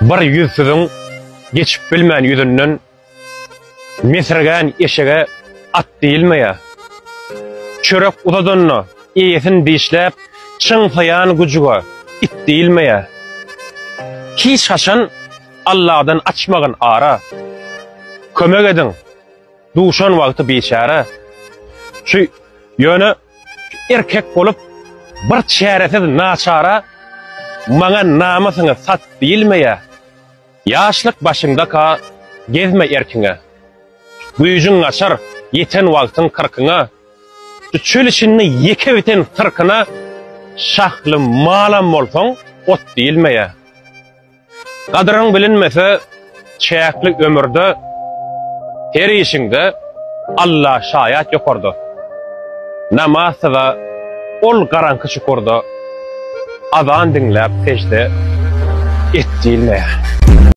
bir yüzsüzün geçip bilmeyen yüzünden mesirgen eşeğe at değilmeye. Çörek udadonunu iyesin dişlep çınfayan gücüge it değilmeye. Hiç haşan Allah'dan açmağın ara. Kömek edin. Duşan vakti biçare. Şu yönü erkek olup bir çaresiz naçara bana namasını sat değilmeye. Yaşlık başında ka gezme erkine. Büyücün açar yeten vaktin kırkına. Çöl içinde yeke biten tırkına şahlı malam olsan ot değilmeye. Kadırın bilinmese çayaklı ömürde her işinde Allah şayat yokurdu. Namazı da ol garankı çıkurdu. Azan dinlep peşte et değilmeye.